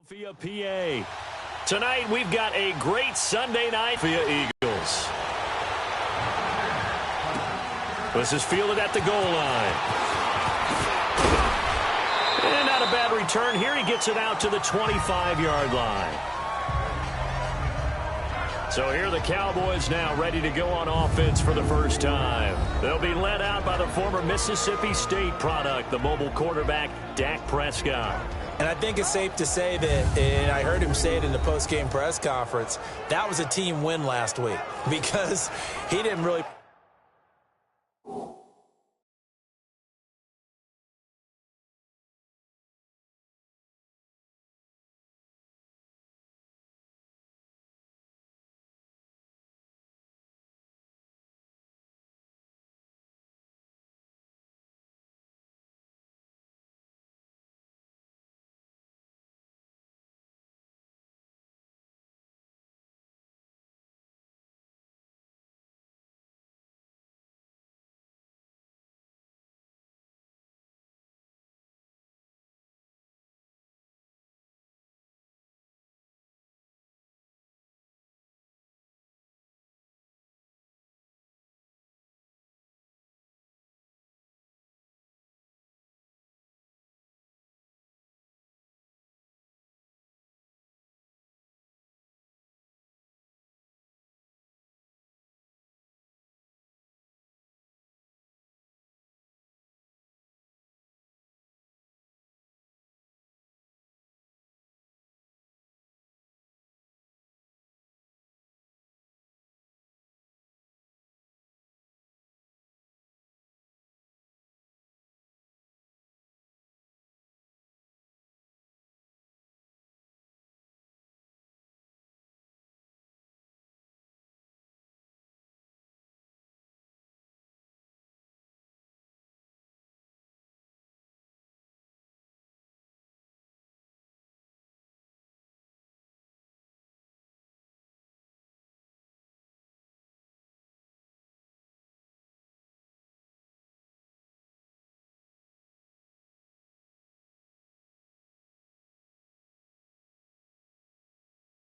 via PA. Tonight, we've got a great Sunday night via Eagles. This is fielded at the goal line. And not a bad return here. He gets it out to the 25-yard line. So here the Cowboys now ready to go on offense for the first time. They'll be led out by the former Mississippi State product, the mobile quarterback, Dak Prescott. And I think it's safe to say that, and I heard him say it in the post-game press conference, that was a team win last week because he didn't really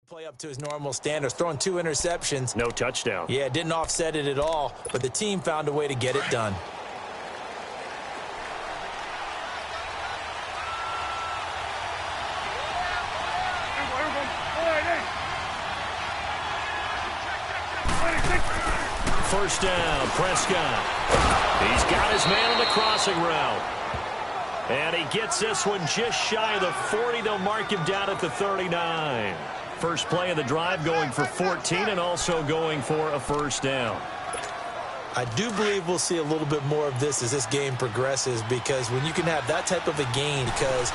play up to his normal standards, throwing 2 interceptions. No touchdown. Yeah, didn't offset it at all, but the team found a way to get it done. First down, Prescott. He's got his man on the crossing route. And he gets this one just shy of the 40. They'll mark him down at the 39. First play of the drive going for 14 and also going for a first down. I do believe we'll see a little bit more of this as this game progresses, because when you can have that type of a gain, because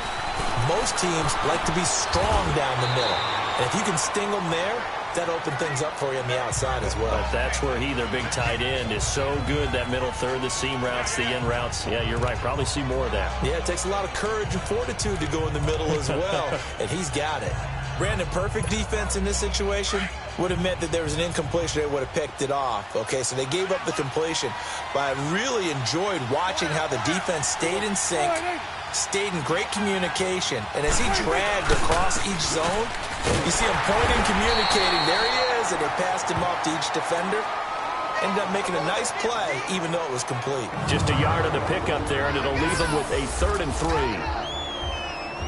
most teams like to be strong down the middle. And if you can sting them there, that opens things up for you on the outside as well. But that's where their big tight end, is so good, that middle third, the seam routes, the in routes. Yeah, you're right. Probably see more of that. Yeah, it takes a lot of courage and fortitude to go in the middle as well, and he's got it. Brandon, perfect defense in this situation would have meant that there was an incompletion. They would have picked it off. Okay, so they gave up the completion. But I really enjoyed watching how the defense stayed in sync, stayed in great communication. And as he dragged across each zone, you see him pointing, communicating. There he is, and they passed him off to each defender. Ended up making a nice play, even though it was complete. Just a yard of the pickup there, and it'll leave him with a 3rd and 3.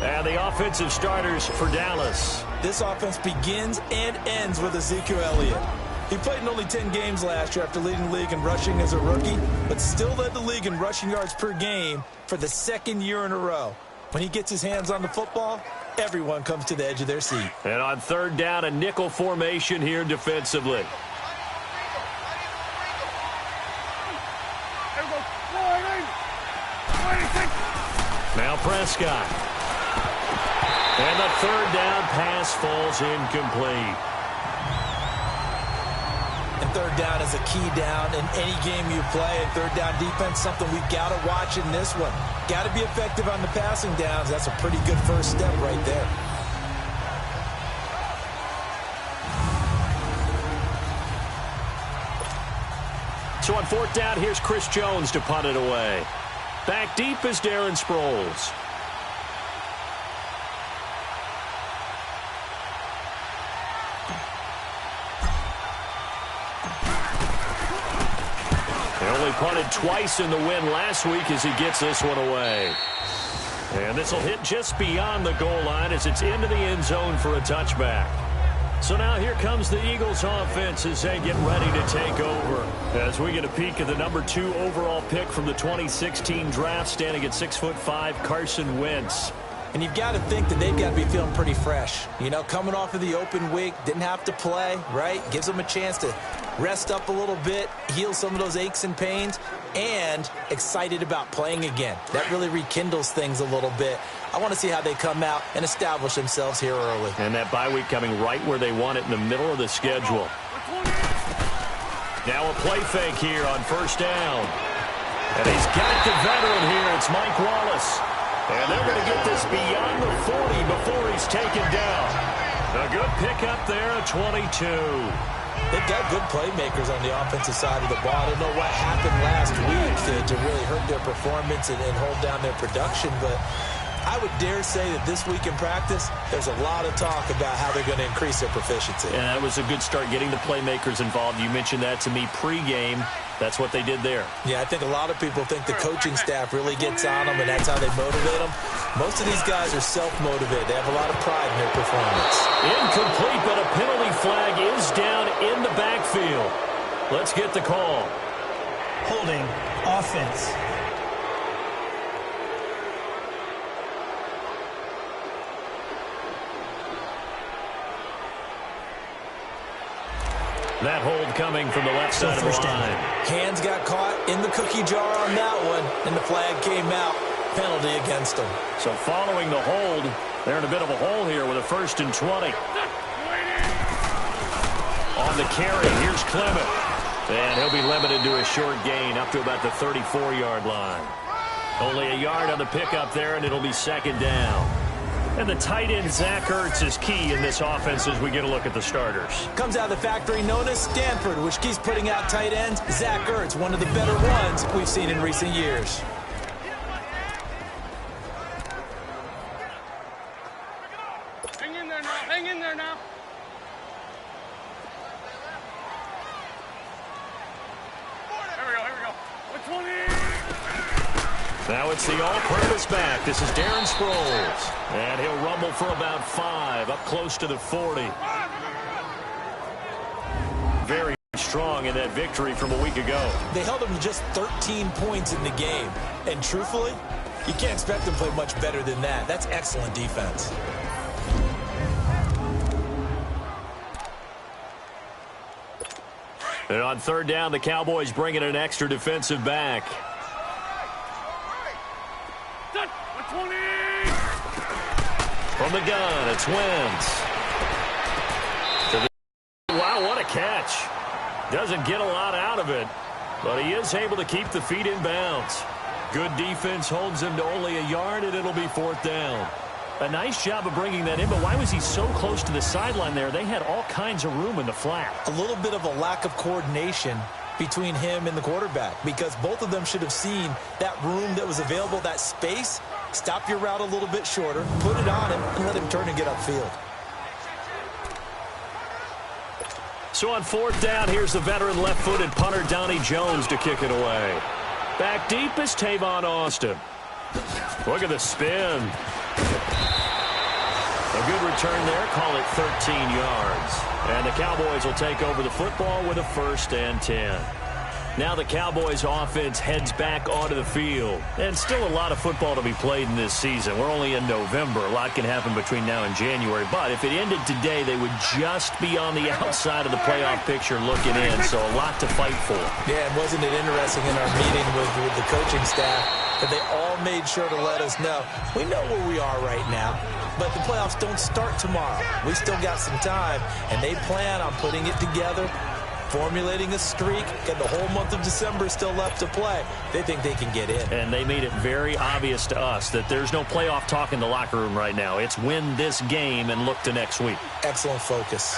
And the offensive starters for Dallas. This offense begins and ends with Ezekiel Elliott. He played in only 10 games last year after leading the league in rushing as a rookie, but still led the league in rushing yards per game for the 2nd year in a row. When he gets his hands on the football, everyone comes to the edge of their seat. And on 3rd down, a nickel formation here defensively. Now Prescott. And the 3rd down pass falls incomplete. And 3rd down is a key down in any game you play. And 3rd down defense, something we've got to watch in this one. Got to be effective on the passing downs. That's a pretty good first step right there. So on 4th down, here's Chris Jones to punt it away. Back deep is Darren Sproles. Only punted twice in the win last week as he gets this one away. And this will hit just beyond the goal line as it's into the end zone for a touchback. So now here comes the Eagles offense as they get ready to take over. As we get a peek at the number 2 overall pick from the 2016 draft, standing at 6'5", Carson Wentz. And you've got to think that they've got to be feeling pretty fresh. You know, coming off of the open week, didn't have to play, right? Gives them a chance to rest up a little bit, heal some of those aches and pains, and excited about playing again. That really rekindles things a little bit. I want to see how they come out and establish themselves here early. And that bye week coming right where they want it, in the middle of the schedule. Now a play fake here on first down. And he's got the veteran here. It's Mike Wallace. And they're going to get this beyond the 40 before he's taken down. A good pickup there at 22. They've got good playmakers on the offensive side of the ball. I don't know what happened last week to really hurt their performance and hold down their production, but I would dare say that this week in practice, there's a lot of talk about how they're going to increase their proficiency. And that was a good start, getting the playmakers involved. You mentioned that to me pregame. That's what they did there. Yeah, I think a lot of people think the coaching staff really gets on them, and that's how they motivate them. Most of these guys are self-motivated. They have a lot of pride in their performance. Incomplete, but a penalty flag is down in the backfield. Let's get the call. Holding, offense. That hold coming from the left side of the line. Hands got caught in the cookie jar on that one, and the flag came out. Penalty against them. So following the hold, they're in a bit of a hole here with a 1st and 20. On the carry, here's Clement. And he'll be limited to a short gain up to about the 34-yard line. Only a yard on the pickup there, and it'll be 2nd down. And the tight end, Zach Ertz, is key in this offense as we get a look at the starters. Comes out of the factory known as Stanford, which keeps putting out tight ends. Zach Ertz, one of the better ones we've seen in recent years. Hang in there now. Hang in there now. Here we go. Here we go. 20. Now it's the all-purpose back. This is Darren Sproles. And he'll rumble for about 5, up close to the 40. Very strong in that victory from a week ago. They held them to just 13 points in the game. And truthfully, you can't expect them to play much better than that. That's excellent defense. And on 3rd down, the Cowboys bring in an extra defensive back. From the gun, it's Wentz. Wow, what a catch. Doesn't get a lot out of it, but he is able to keep the feet in bounds. Good defense holds him to only a yard, and it'll be 4th down. A nice job of bringing that in, but why was he so close to the sideline there? They had all kinds of room in the flat. A little bit of a lack of coordination between him and the quarterback, because both of them should have seen that room that was available, that space. Stop your route a little bit shorter, put it on him, and let him turn and get upfield. So on 4th down, here's the veteran left-footed punter Donnie Jones to kick it away. Back deep is Tavon Austin. Look at the spin. A good return there, call it 13 yards. And the Cowboys will take over the football with a 1st and 10. Now the Cowboys offense heads back onto the field. And still a lot of football to be played in this season. We're only in November. A lot can happen between now and January. But if it ended today, they would just be on the outside of the playoff picture looking in. So a lot to fight for. Yeah, and wasn't it interesting in our meeting with the coaching staff that they all made sure to let us know, we know where we are right now, but the playoffs don't start tomorrow. We still got some time, and they plan on putting it together, formulating a streak, and the whole month of December is still left to play. They think they can get in. And they made it very obvious to us that there's no playoff talk in the locker room right now. It's win this game and look to next week. Excellent focus.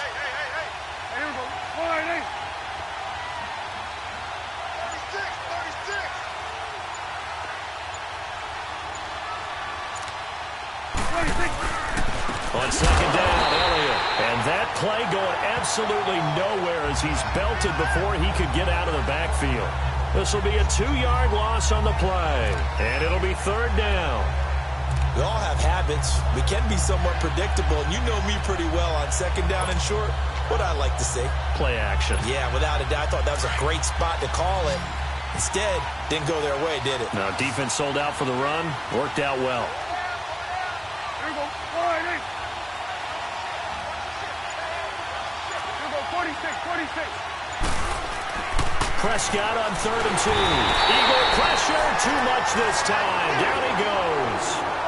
On 2nd down, Elliott. And that play going absolutely nowhere as he's belted before he could get out of the backfield. This will be a 2-yard loss on the play, and it'll be 3rd down. We all have habits. We can be somewhat predictable, and you know me pretty well on 2nd down and short. What I like to say? Play action. Yeah, without a doubt. I thought that was a great spot to call it. Instead, didn't go their way, did it? Now, defense sold out for the run. Worked out well. Here we go. 46. Prescott on 3rd and 2. Eagle pressure. Too much this time. Down he goes.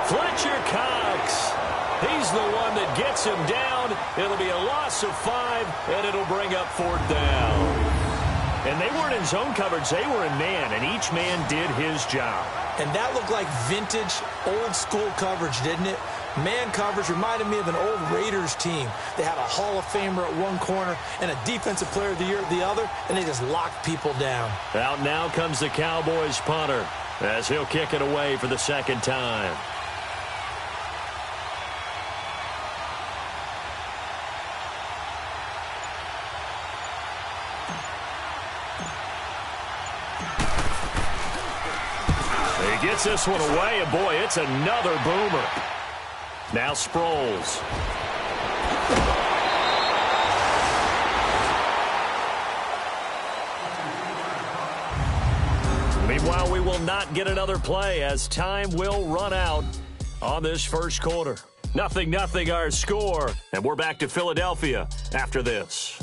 Fletcher Cox. He's the one that gets him down. It'll be a loss of 5, and it'll bring up 4th down. And they weren't in zone coverage. They were in man, and each man did his job. And that looked like vintage, old-school coverage, didn't it? Man coverage reminded me of an old Raiders team. They had a Hall of Famer at one corner and a Defensive Player of the Year at the other, and they just locked people down. Out now comes the Cowboys punter as he'll kick it away for the 2nd time. He gets this one away, and boy, it's another boomer. Now Sproles. Meanwhile, we will not get another play as time will run out on this first quarter. 0-0 our score, and we're back to Philadelphia after this.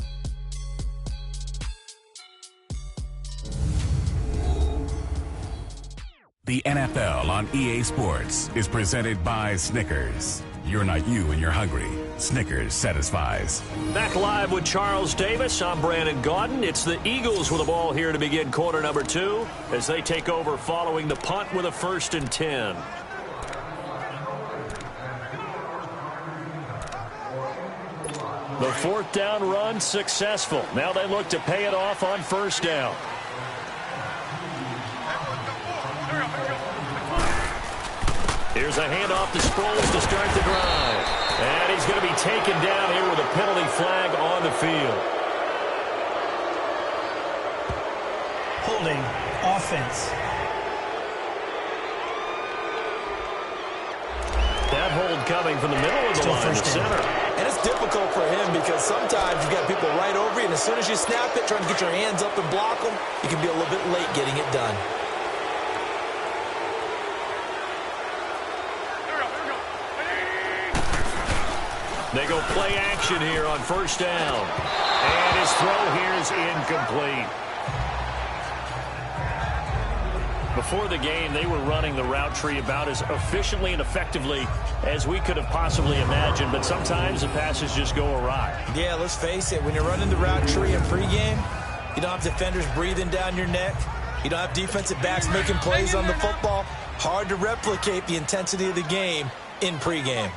The NFL on EA Sports is presented by Snickers. You're not you when you're hungry. Snickers satisfies. Back live with Charles Davis. I'm Brandon Gaudin. It's the Eagles with the ball here to begin quarter number 2 as they take over following the punt with a 1st and 10. The 4th down run successful. Now they look to pay it off on 1st down. Here's a handoff to Sproles to start the drive. And he's going to be taken down here with a penalty flag on the field. Holding offense. That hold coming from the middle of the line to center. And it's difficult for him because sometimes you've got people right over you, and as soon as you snap it, trying to get your hands up and block them, you can be a little bit late getting it done. They go play action here on 1st down. And his throw here is incomplete. Before the game, they were running the route tree about as efficiently and effectively as we could have possibly imagined, but sometimes the passes just go awry. Yeah, let's face it, when you're running the route tree in pregame, you don't have defenders breathing down your neck. You don't have defensive backs making plays on the football. Hard to replicate the intensity of the game in pregame.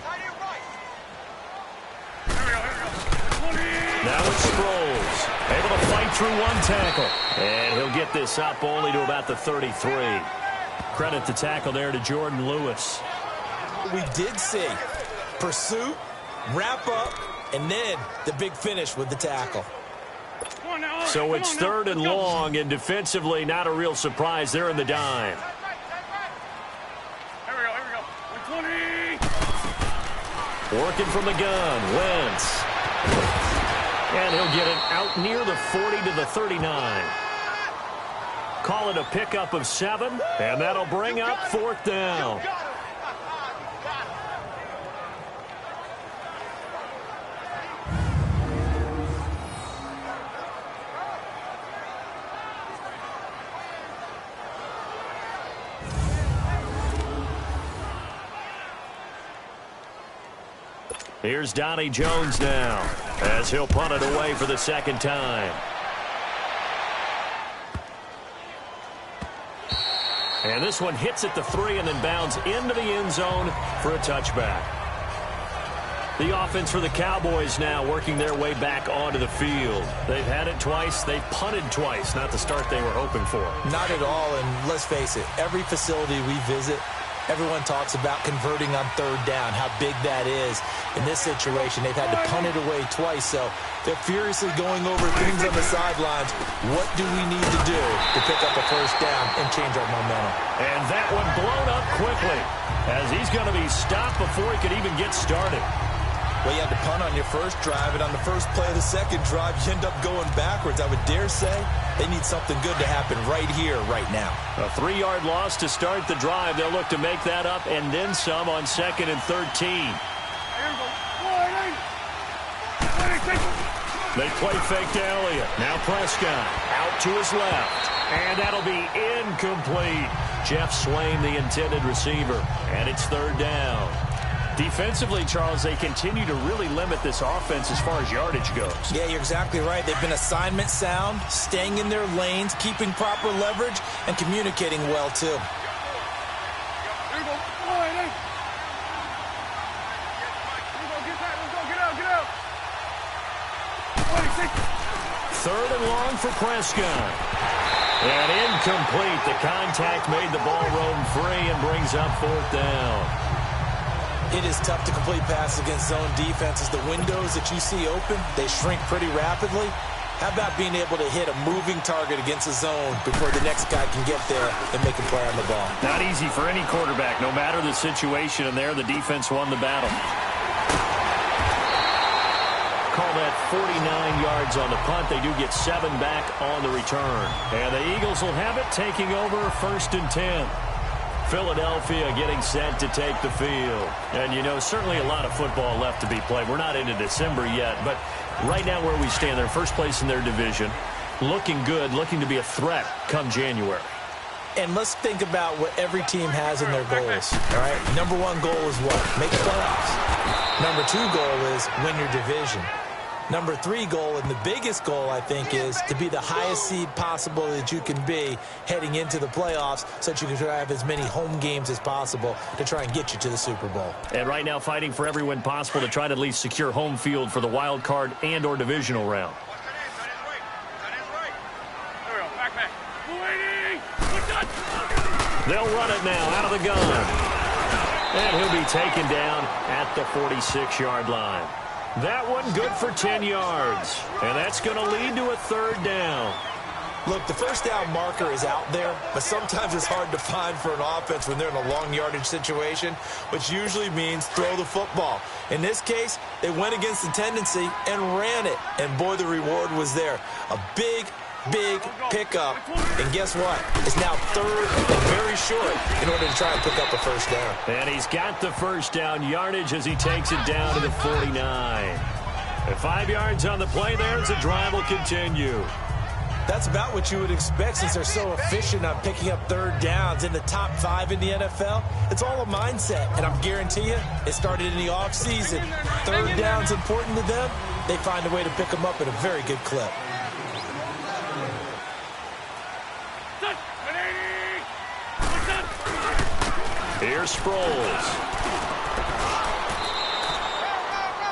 Now it's Sproles, able to fight through one tackle. And he'll get this up only to about the 33. Credit the tackle there to Jordan Lewis. We did see pursuit, wrap up, and then the big finish with the tackle. So it's 3rd and long, and defensively not a real surprise. They're in the dime. Here we go. 120. Working from the gun, Wentz. And he'll get it out near the 40 to the 39. Call it a pickup of 7, and that'll bring up 4th down. Here's Donnie Jones now as he'll punt it away for the 2nd time. And this one hits at the 3 and then bounds into the end zone for a touchback. The offense for the Cowboys now working their way back onto the field. They've had it twice. They've punted twice. Not the start they were hoping for. Not at all, and let's face it, every facility we visit, Everyone talks about converting on third down, how big that is. In this situation, they've had to punt it away twice, so they're furiously going over things on the sidelines. What do we need to do to pick up a first down and change our momentum? And that one blown up quickly, as he's going to be stopped before he could even get started. Well, you had to punt on your first drive, and on the first play of the second drive, you end up going backwards. I would dare say they need something good to happen right here, right now. A 3-yard loss to start the drive. They'll look to make that up and then some on 2nd and 13. They play fake to Elliott. Now Prescott out to his left. And that'll be incomplete. Jeff Swain, the intended receiver. And it's 3rd down. Defensively, Charles, they continue to really limit this offense as far as yardage goes. Yeah, you're exactly right. They've been assignment sound, staying in their lanes, keeping proper leverage, and communicating well, too. Here we go. Come on, hey. Here we go. Get back. Let's go. Get out. Get out. 26. 3rd and long for Prescott. And incomplete. The contact made the ball roam free and brings up 4th down. It is tough to complete passes against zone defenses. The windows that you see open, they shrink pretty rapidly. How about being able to hit a moving target against a zone before the next guy can get there and make a play on the ball? Not easy for any quarterback, no matter the situation, and there the defense won the battle. Call that 49 yards on the punt. They do get 7 back on the return. And the Eagles will have it, taking over 1st and 10. Philadelphia getting set to take the field. And, you know, certainly a lot of football left to be played. We're not into December yet, but right now where we stand, they're first place in their division. Looking good, looking to be a threat come January. And let's think about what every team has in their goals, all right? Number 1 goal is what? Make the playoffs. Number 2 goal is win your division. Number 3 goal, and the biggest goal, I think, is to be the highest seed possible that you can be heading into the playoffs so that you can have as many home games as possible to try and get you to the Super Bowl. And right now fighting for every win possible to try to at least secure home field for the wild card and or divisional round. They'll run it now out of the gun. And he'll be taken down at the 46-yard line. That one good for 10 yards. And that's going to lead to a 3rd down. Look, the first down marker is out there, but sometimes it's hard to find for an offense when they're in a long yardage situation, which usually means throw the football. In this case, they went against the tendency and ran it. And boy, the reward was there. A big pickup. And guess what? It's now 3rd and very short in order to try and pick up a first down. And he's got the first down yardage as he takes it down to the 49. And 5 yards on the play there as the drive will continue. That's about what you would expect since they're so efficient on picking up 3rd downs in the top 5 in the NFL. It's all a mindset, and I'm guarantee you it started in the offseason. 3rd down's important to them. They find a way to pick them up at a very good clip. Here's Sproles.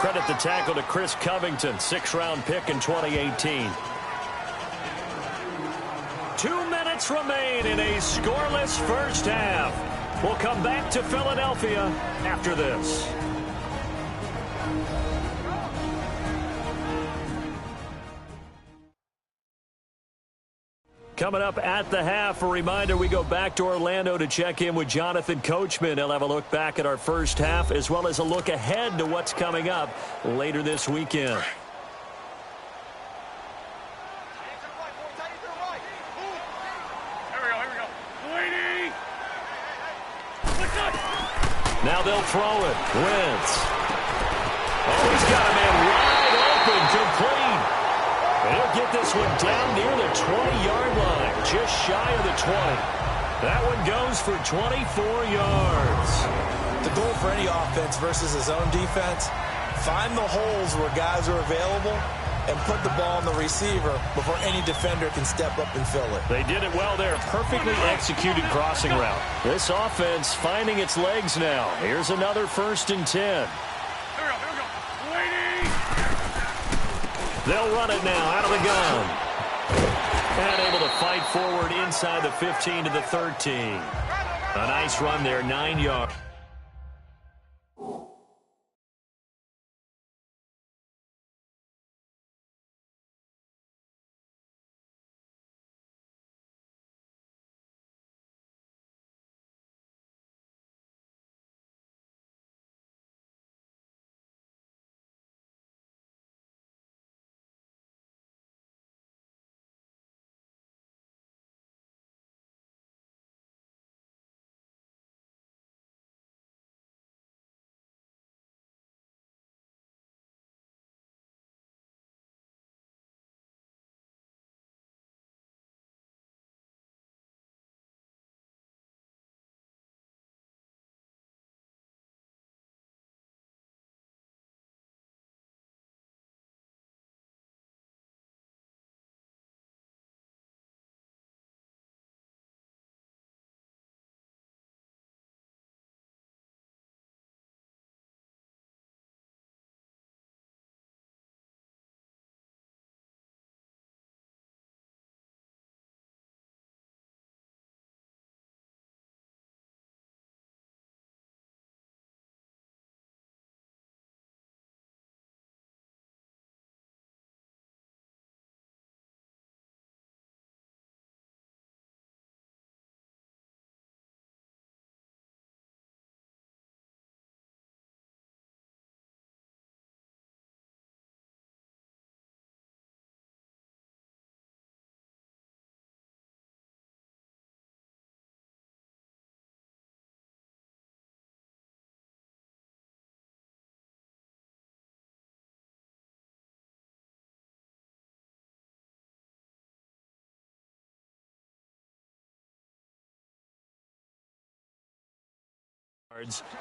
Credit the tackle to Chris Covington, 6th-round pick in 2018. 2 minutes remain in a scoreless first half. We'll come back to Philadelphia after this. Coming up at the half, a reminder, we go back to Orlando to check in with Jonathan Coachman. He'll have a look back at our first half as well as a look ahead to what's coming up later this weekend. Now they'll throw it. Wentz. Oh, he's got a man wide open, complete. And he'll get this one down near the 20-yard line, just shy of the 20. That one goes for 24 yards. The goal for any offense versus a zone defense, find the holes where guys are available and put the ball on the receiver before any defender can step up and fill it. They did it well there. Perfectly executed crossing route. This offense finding its legs now. Here's another 1st and 10. Here we go. Waiting. They'll run it now out of the gun. And able to fight forward inside the 15 to the 13. A nice run there, 9 yards.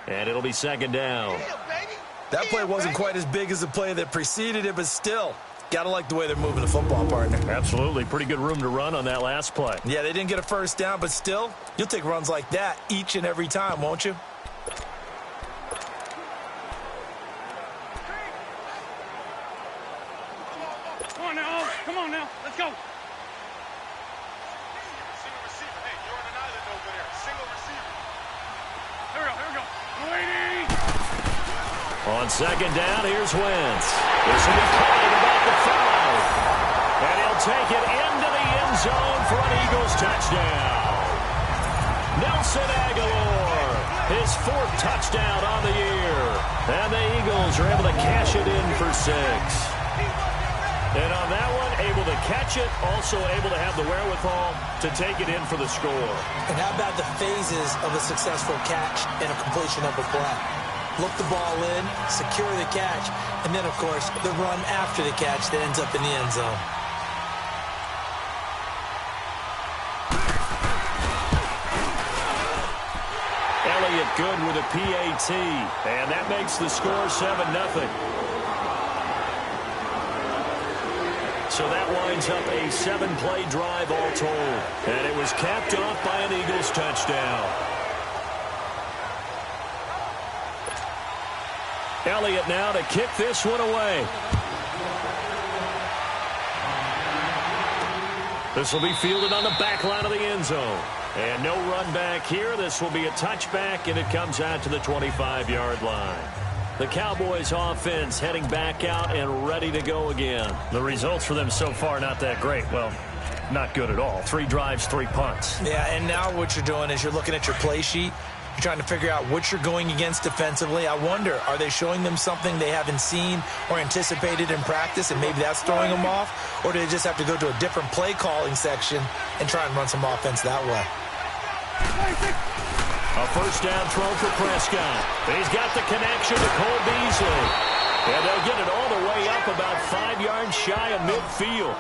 And it'll be second down. That play wasn't quite as big as the play that preceded it, but still, got to like the way they're moving the football, partner. Absolutely. Pretty good room to run on that last play. Yeah, they didn't get a first down, but still, you'll take runs like that each and every time, won't you? Come on now. Come on now. Let's go. On second down, here's Wentz. This will be calling about the foul. And he'll take it into the end zone for an Eagles touchdown. Nelson Aguilar, his 4th touchdown on the year. And the Eagles are able to cash it in for 6. And on that one, able to catch it, also able to have the wherewithal to take it in for the score. And how about the phases of a successful catch and a completion of a play? Look the ball in, secure the catch, and then, of course, the run after the catch that ends up in the end zone. Elliott good with a PAT, and that makes the score 7-0. So that winds up a 7-play drive all told, and it was capped off by an Eagles touchdown. Elliott now to kick this one away. This will be fielded on the back line of the end zone. And no run back here. This will be a touchback, and it comes out to the 25-yard line. The Cowboys offense heading back out and ready to go again. The results for them so far not that great. Well, not good at all. 3 drives, 3 punts. Yeah, and now what you're doing is you're looking at your play sheet. You're trying to figure out what you're going against defensively. I wonder, are they showing them something they haven't seen or anticipated in practice, and maybe that's throwing them off? Or do they just have to go to a different play calling section and try and run some offense that way? A first down throw for Prescott. He's got the connection to Cole Beasley. And they'll get it all the way up about 5 yards shy of midfield.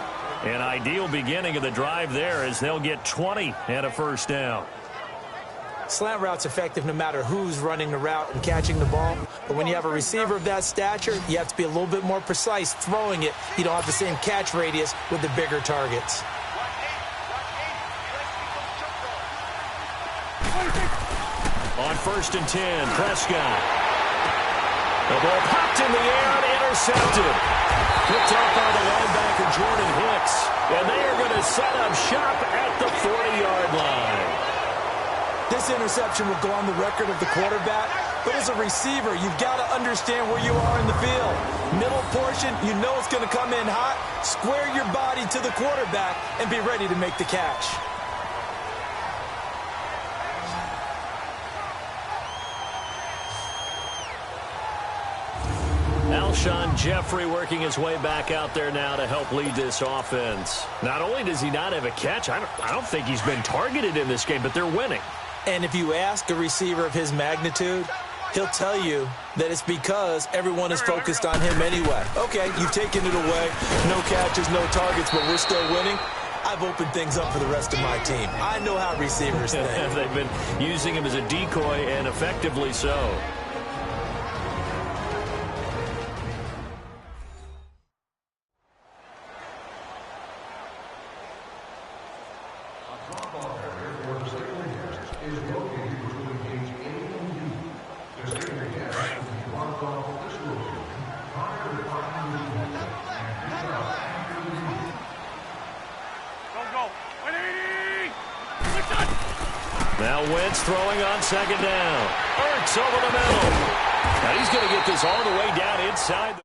An ideal beginning of the drive there as they'll get 20 and a first down. Slant route's effective no matter who's running the route and catching the ball. But when you have a receiver of that stature, you have to be a little bit more precise throwing it. You don't have the same catch radius with the bigger targets. On 1st and 10, Prescott. The ball popped in the air and intercepted. Picked up by the linebacker Jordan Hicks. And they are going to set up shop at the 40-yard line. This interception will go on the record of the quarterback, but as a receiver, you've got to understand where you are in the field. Middle portion, you know it's going to come in hot. Square your body to the quarterback and be ready to make the catch. Alshon Jeffrey working his way back out there now to help lead this offense. Not only does he not have a catch, I don't think he's been targeted in this game, but they're winning. And if you ask a receiver of his magnitude, he'll tell you that it's because everyone is focused on him anyway. Okay, you've taken it away. No catches, no targets, but we're still winning. I've opened things up for the rest of my team. I know how receivers think. They've been using him as a decoy, and effectively so. Now Wentz throwing on second down. Ertz over the middle. Now he's going to get this all the way down inside.